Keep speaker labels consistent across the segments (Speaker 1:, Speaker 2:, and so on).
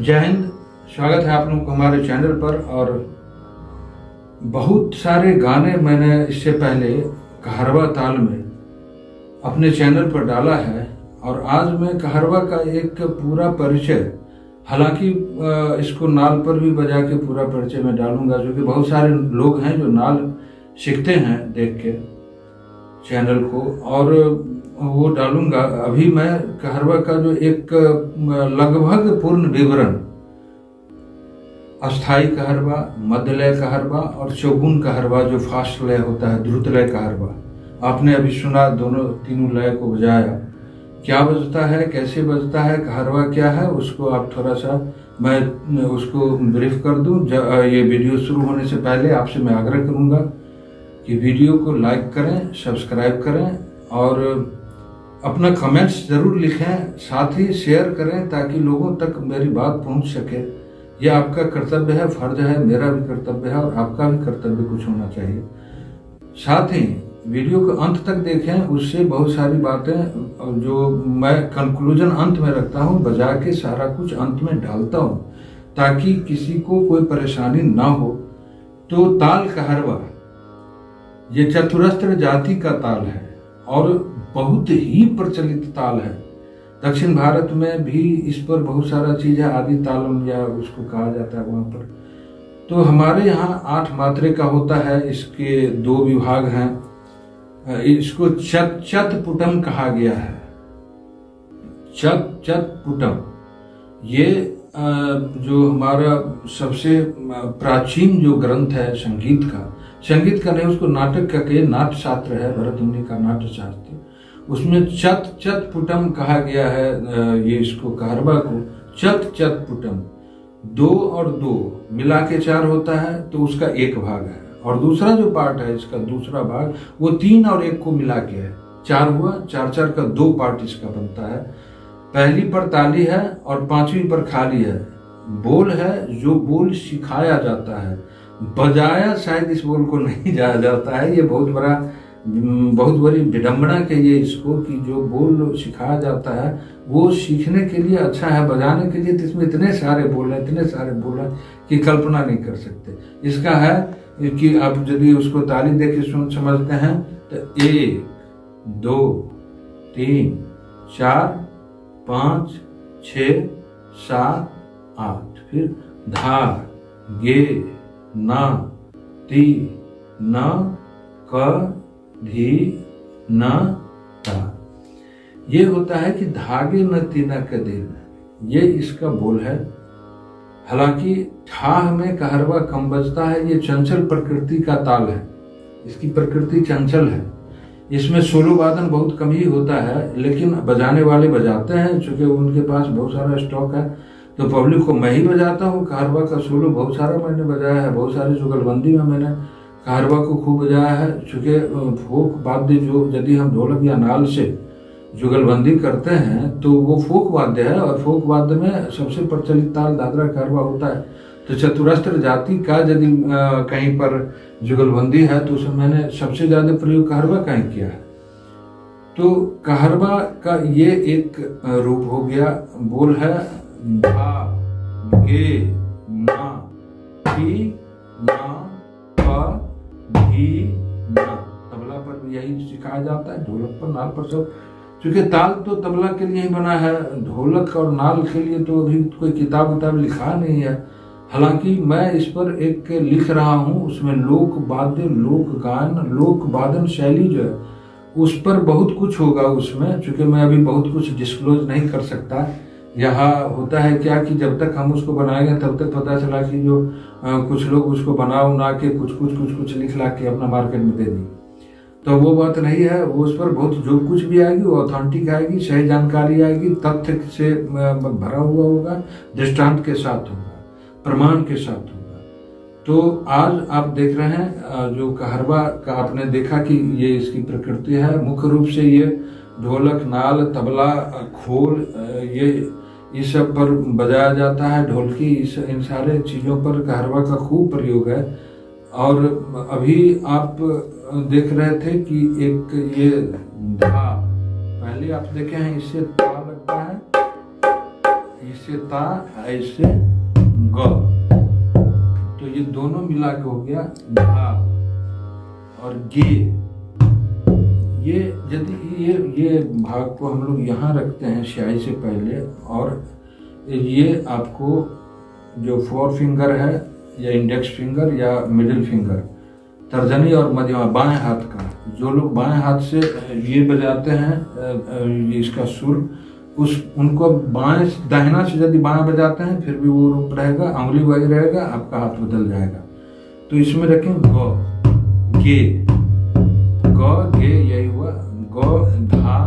Speaker 1: जय हिंद। स्वागत है आप लोगों को हमारे चैनल पर। और बहुत सारे गाने मैंने इससे पहले कहरवा ताल में अपने चैनल पर डाला है और आज मैं कहरवा का एक पूरा परिचय, हालांकि इसको नाल पर भी बजा के पूरा परिचय मैं डालूंगा, जो कि बहुत सारे लोग हैं जो नाल सीखते हैं देख के चैनल को, और वो डालूंगा। अभी मैं कहरवा का जो एक लगभग पूर्ण विवरण, अस्थाई कहरवा, मध्यलय कहरवा और चौगुन कहरवा जो फास्ट लय होता है, द्रुत लय कहरवा, आपने अभी सुना, दोनों तीनों लय को बजाया, क्या बजता है, कैसे बजता है, कहरवा क्या है, उसको आप थोड़ा सा मैं उसको ब्रीफ कर दूं। ये वीडियो शुरू होने से पहले आपसे मैं आग्रह करूंगा कि वीडियो को लाइक करें, सब्सक्राइब करें और अपना कमेंट्स जरूर लिखें, साथ ही शेयर करें ताकि लोगों तक मेरी बात पहुंच सके। यह आपका कर्तव्य है, फर्ज है, मेरा भी कर्तव्य है और आपका भी कर्तव्य कुछ होना चाहिए। साथ ही वीडियो को अंत तक देखें, उससे बहुत सारी बातें जो मैं कंक्लूजन अंत में रखता हूं, बजा के सारा कुछ अंत में डालता हूं ताकि किसी को कोई परेशानी ना हो। तो ताल कहरवा ये चतुरस्र जाति का ताल है और बहुत ही प्रचलित ताल है। दक्षिण भारत में भी इस पर बहुत सारा चीज है, आदि तालम या उसको कहा जाता है वहां पर। तो हमारे यहाँ 8 मात्रे का होता है, इसके 2 विभाग हैं। इसको चतपुटम कहा गया है, चतपुटम। ये जो हमारा सबसे प्राचीन जो ग्रंथ है संगीत का नहीं, उसको नाटक का के नाट्य शास्त्र है, भरत मुनि का नाट्य शास्त्र, उसमें चतपुटम कहा गया है। ये इसको कहरवा को चतपुटम, 2 और 2 मिला के 4 होता है, तो उसका एक भाग है। और दूसरा जो पार्ट है इसका दूसरा भाग, वो 3 और 1 को मिला के है, 4 हुआ। 4 का 2 पार्ट इसका बनता है। पहली पर ताली है और 5वीं पर खाली है। बोल है जो बोल सिखाया जाता है, बजाया शायद इस बोल को नहीं जाया जाता है। ये बहुत बड़ी विडंबना कहिए इसको कि जो बोल सिखाया जाता है वो सीखने के लिए अच्छा है, बजाने के लिए तो इसमें इतने सारे बोल हैं कि कल्पना नहीं कर सकते। इसका है कि आप यदि उसको ताली देके सुन समझते हैं तो 1 2 3 4 5 6 7 8, फिर धा गे ना ती न क धी न ता। ये होता है कि धागे न तीना क दिन, ये इसका बोल है। हालांकि ठाह में कहरवा कम बजता है। ये चंचल प्रकृति का ताल है, इसकी प्रकृति चंचल है। इसमें सोलो वादन बहुत कम ही होता है, लेकिन बजाने वाले बजाते हैं, चूंकि उनके पास बहुत सारा स्टॉक है। तो पब्लिक को मैं ही बजाता हूँ। कहरवा का सोलो बहुत सारा मैंने बजाया है, बहुत सारे जुगलबंदी में मैंने कहरवा को खूब बजाया है। चूंकि फोक वाद्य जो यदि हम ढोलक या नाल से जुगलबंदी करते हैं तो वो फोक वाद्य है, और फोक वाद्य में सबसे प्रचलित ताल दादरा कहरवा होता है। तो चतुरस्र जाति का यदि कहीं पर जुगलबंदी है तो उसमें मैंने सबसे ज्यादा प्रयोग कहरवा का ही किया है। तो कहरवा का ये एक रूप हो गया। बोल है धा गे ना ती ना प धी ना। तबला पर भी यही सिखाया जाता है, ढोलक पर, नाल पर सब। क्योंकि ताल तो तबला के लिए ही बना है, ढोलक और नाल के लिए तो अभी कोई किताब लिखा नहीं है। हालांकि मैं इस पर एक लिख रहा हूँ, उसमें लोक वाद्य, लोक गायन, लोक वादन शैली जो है उस पर बहुत कुछ होगा उसमें, चूंकि मैं अभी बहुत कुछ डिस्क्लोज नहीं कर सकता। यहाँ होता है क्या कि जब तक हम उसको बनाएंगे तब तक पता चला कि जो कुछ लोग उसको बना के कुछ लिख ला के अपना मार्केट में दे दी, तो वो बात नहीं है। वो उस पर बहुत जो कुछ भी आएगी वो ऑथेंटिक आएगी, सही जानकारी आएगी, तथ्य से भरा हुआ होगा, दृष्टांत के साथ होगा, प्रमाण के साथ होगा। तो आज आप देख रहे हैं जो कहरवा का आपने देखा कि ये इसकी प्रकृति है। मुख्य रूप से ये ढोलक, नाल, तबला, खोल, ये सब पर बजाया जाता है। ढोलकी, इन सारे चीज़ों पर कहरवा का खूब प्रयोग है। और अभी आप देख रहे थे कि एक ये धा, पहले आप देखे हैं इससे ता लगता है, इससे ता, इससे ग, तो ये दोनों मिला के हो गया धा। और गे, ये यदि ये भाग को हम लोग यहाँ रखते हैं स्याही से पहले, और ये आपको जो 4 फिंगर है या इंडेक्स फिंगर या मिडिल फिंगर, तर्जनी और मध्यमा बाएं हाथ का, जो लोग बाएं हाथ से ये बजाते हैं इसका सुर, उनको बाएं दाहिना से यदि बाएं बजाते हैं फिर भी वो रूप रहेगा, अंगुली वही रहेगा, आपका हाथ बदल जाएगा। तो इसमें रखें ग, गे, ग, गे, यही हुआ ग, धा,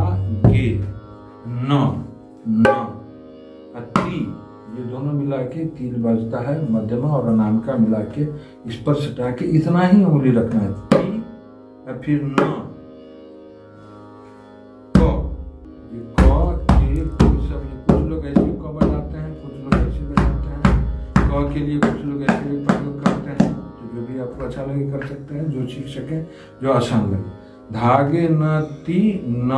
Speaker 1: गे, न, ती, ये दोनों मिला के तिल बजता है, मध्यमा और अनामिका मिला के इस पर सटा के इतना ही उंगली रखना है, ती, और फिर न, क, ये क, के, सब ये कुछ लोग ऐसे क बजाते हैं, कुछ लोग ऐसे बजाते हैं। क के लिए कुछ लोग ऐसे भी प्रयोग करते हैं, जो भी आपको अच्छा लगे कर सकते हैं, जो सीख सके, जो आसान लगे। धागे न ती, न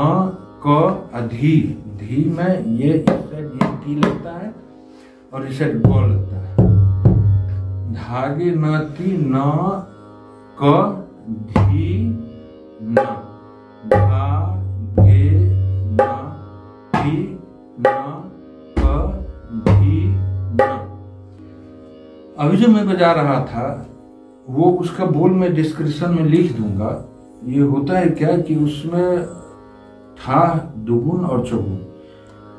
Speaker 1: क, अधी, धी में ये ती लगता है और इसे ग लगता है। धागे न ती, न क, धी, न, धागे न ती, न क, धी, न। अभी जो मैं बजा रहा था वो उसका बोल मैं डिस्क्रिप्शन में लिख दूंगा। ये होता है क्या कि उसमें था दुगुन और चौगुन।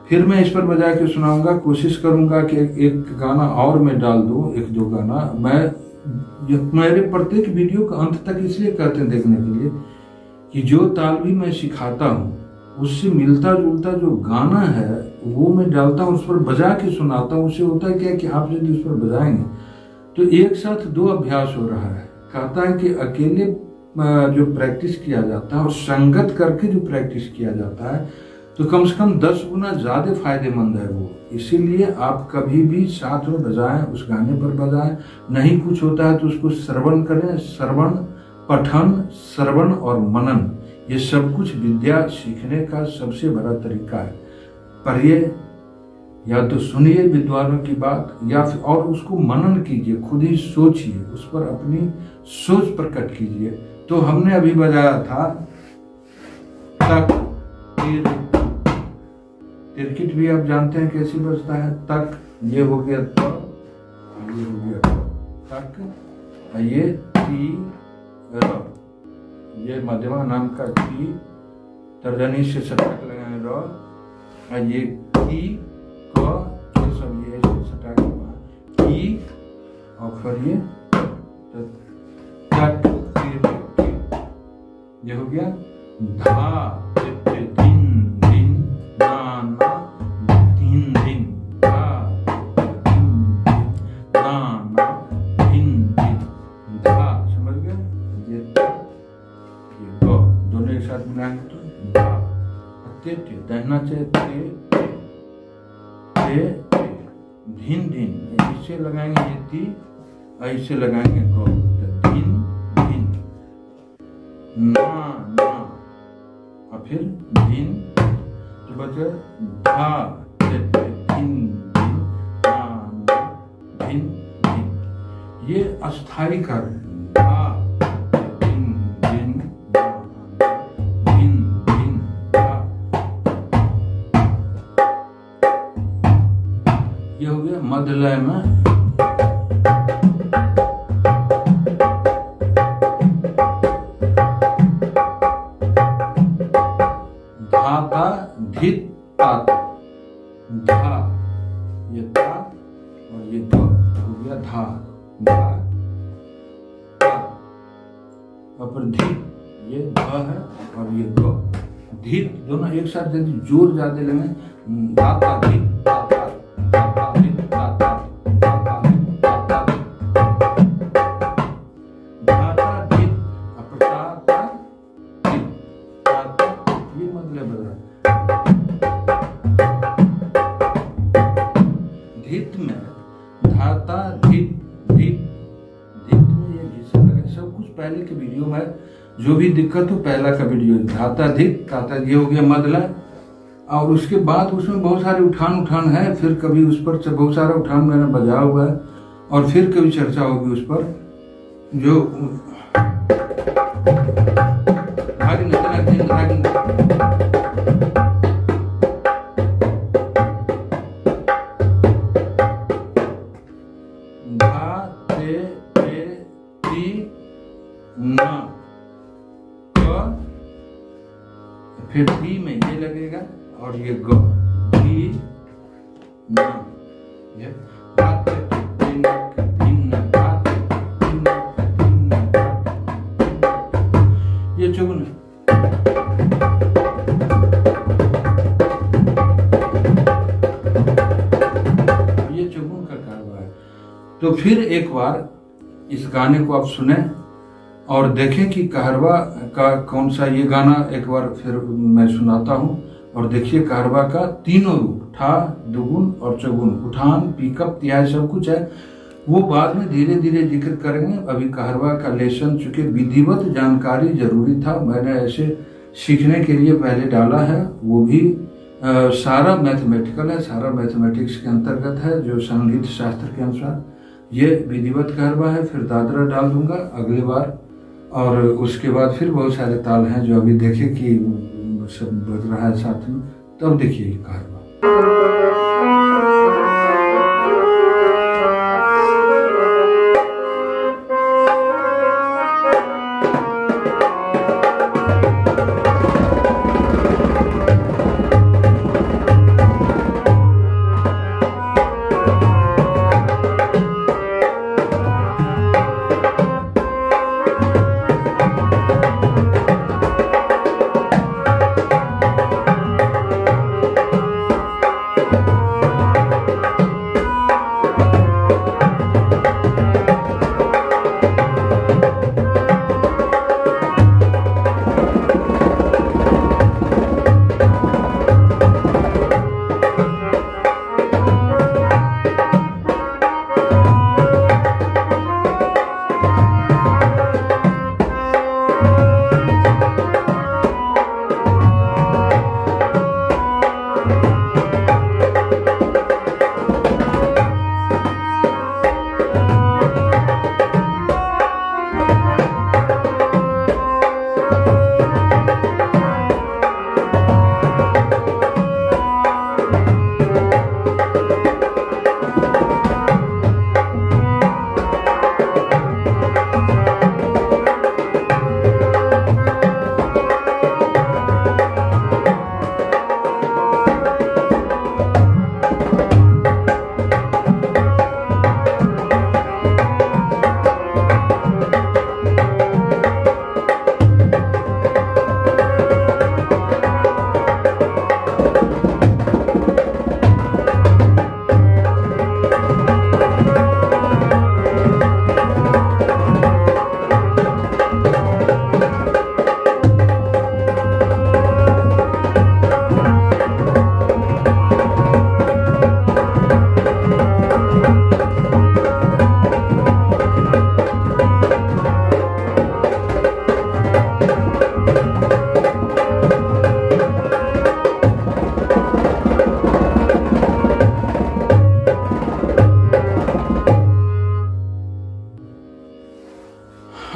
Speaker 1: फिर मैं इस पर बजा के सुनाऊंगा, कोशिश करूंगा कि एक गाना और मैं डाल दूं, 1-2 गाना। मेरे प्रत्येक वीडियो का अंत तक इसलिए कहते हैं देखने के लिए कि जो ताल भी मैं सिखाता हूँ उससे मिलता जुलता जो गाना है वो मैं डालता हूँ, उस पर बजा के सुनाता हूँ। उससे होता है क्या कि आप यदि उस पर बजाएंगे तो एक साथ 2 अभ्यास हो रहा है। कहता है कि अकेले जो प्रैक्टिस किया जाता है और संगत करके जो प्रैक्टिस किया जाता है तो कम से कम 10 गुना ज्यादा फायदेमंद है वो। इसीलिए आप कभी भी साथ में बजाएं, उस गाने पर बजाएं। नहीं कुछ होता है तो उसको श्रवण करें। श्रवण, पठन, श्रवण और मनन, ये सब कुछ विद्या सीखने का सबसे बड़ा तरीका है। पढ़िए या तो सुनिए विद्वानों की बात, या फिर और उसको मनन कीजिए, खुद ही सोचिए, उस पर अपनी सोच प्रकट कीजिए। तो हमने अभी बजाया था तक, तिरकिट भी आप जानते हैं कैसे बजता है। तक, ये हो गया त, ये हो गया तक, ये ती, र, ये मध्यमा नाम का ती, तर्जनी से सटक लगाए र, ये की, क, ये सब ये सटक की, और फिर ये तक, ये हो गया धा, दहना से धीन धीन, इससे लगाएंगे ये ती, ऐसे लगाएंगे गो, धीन धीन, ना ना, और फिर धीन, तो बचे धा, धीन धीन, ना ना, धीन धीन। ये अस्थायी कार्य, ये हो गया मध्य लय में। तात, धा, ये ता और ये ध हो गया धा, धा, ता, और धी, ये ध है और ये ग, धीत दोनों एक साथ यदि जोर ज्यादा लेंगे, दाता धीत, दाता, दाता धीत, दाता, दाता धीत, दाता, दाता धीत, अपटाता धीत, दाता, ये मतलब बदल धीत में धाता धीत, धीत, धीत में ये घिसा लगा, सब कुछ पहले के वीडियो में जो भी दिक्कत हो पहला का वीडियो, धाता धित, ताता ये हो गया मदला, और उसके बाद उसमें बहुत सारे उठान है, फिर कभी उस पर बहुत सारा उठान मैंने बजा हुआ है और फिर कभी चर्चा होगी उस पर, जो फिर धी में ये लगेगा और ये ग, धी न, ये ये चुगन ये चुगन का कारवा है। तो फिर एक बार इस गाने को आप सुने और देखें कि कहरवा का कौन सा, ये गाना एक बार फिर मैं सुनाता हूँ और देखिए कहरवा का तीनों रूप, ठा, दुगुन और चौगुन, उठान, पिकअप, तिहाई सब कुछ है, वो बाद में धीरे धीरे जिक्र करेंगे। अभी कहरवा का लेसन चूंकि विधिवत जानकारी जरूरी था, मैंने ऐसे सीखने के लिए पहले डाला है, वो भी सारा मैथमेटिकल है, सारा मैथमेटिक्स के अंतर्गत है, जो संगीत शास्त्र के अनुसार ये विधिवत कहरवा है। फिर दादरा डाल दूंगा अगली बार, और उसके बाद फिर बहुत सारे ताल हैं जो अभी देखे कि सब बज रहा है साथ में, तब देखिए कहरवा।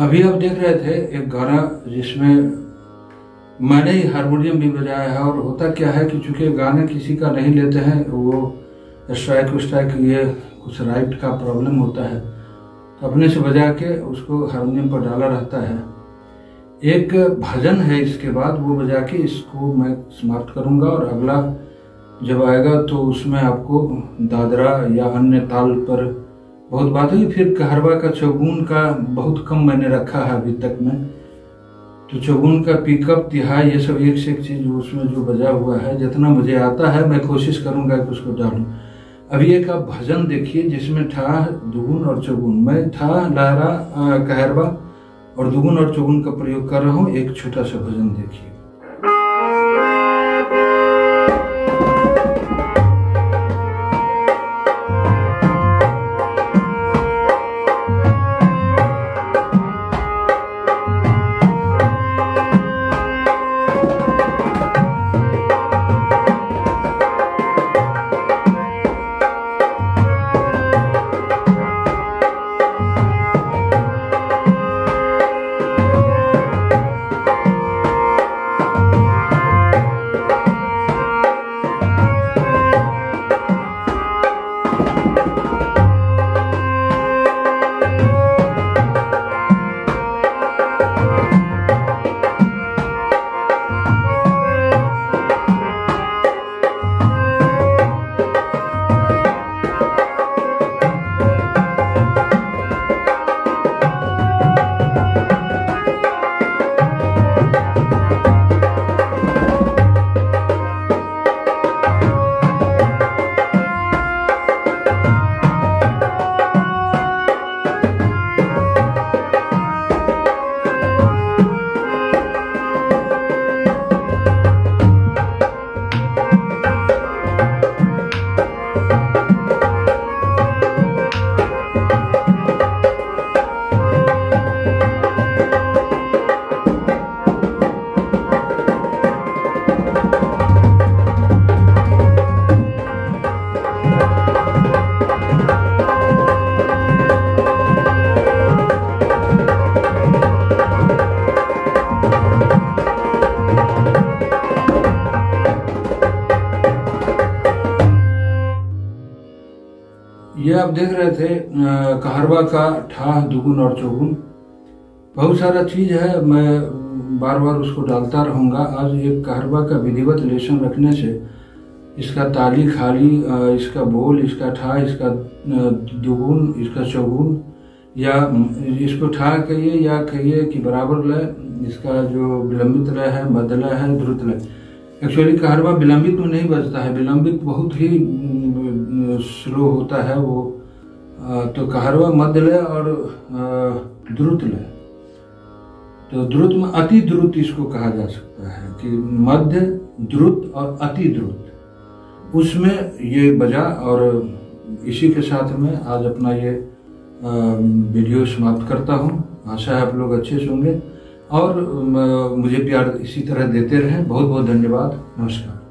Speaker 1: अभी आप देख रहे थे एक गाना जिसमें मैंने ही हारमोनियम भी बजाया है, और होता क्या है कि चूंकि गाने किसी का नहीं लेते हैं, वो स्ट्राइक ये कुछ राइट का प्रॉब्लम होता है, तो अपने से बजा के उसको हारमोनियम पर डाला रहता है। एक भजन है इसके बाद, वो बजा के इसको मैं समाप्त करूंगा और अगला जब आएगा तो उसमें आपको दादरा या अन्य ताल पर बहुत बात हुई। फिर कहरवा का चौगुन का बहुत कम मैंने रखा है अभी तक में, तो चौगुन का पिकअप तिहाई ये सब एक से एक चीज उसमें जो बजा हुआ है, जितना मुझे आता है मैं कोशिश करूंगा कि उसको डालूं। अभी एक आप भजन देखिए जिसमें ठा दुगुन और चौगुन, मैं ठा लहरा कहरवा और दुगुन और चौगुन का प्रयोग कर रहा हूँ। एक छोटा सा भजन देखिए। ये आप देख रहे थे कहरवा का ठा दुगुन और चौगुन। बहुत सारा चीज है, मैं बार बार उसको डालता रहूंगा। आज एक कहरवा का विधिवत लेशन रखने से इसका ताली खाली, इसका बोल, इसका ठा, इसका दुगुन, इसका चौगुन, या इसको ठा कहिए या कहिए कि बराबर लय, इसका जो विलंबित लय है, मध्य लय है, द्रुत लय। एक्चुअली कहरवा विलंबित में नहीं बजता है, विलंबित बहुत ही स्लो होता है वो। तो कहरवा मध्य लय और द्रुत लय। तो द्रुत में अति द्रुत इसको कहा जा सकता है कि मध्य, द्रुत और अति द्रुत, उसमें ये बजा। और इसी के साथ में आज अपना ये वीडियो समाप्त करता हूँ। आशा है आप लोग अच्छे से होंगे और मुझे प्यार इसी तरह देते रहें। बहुत बहुत धन्यवाद। नमस्कार।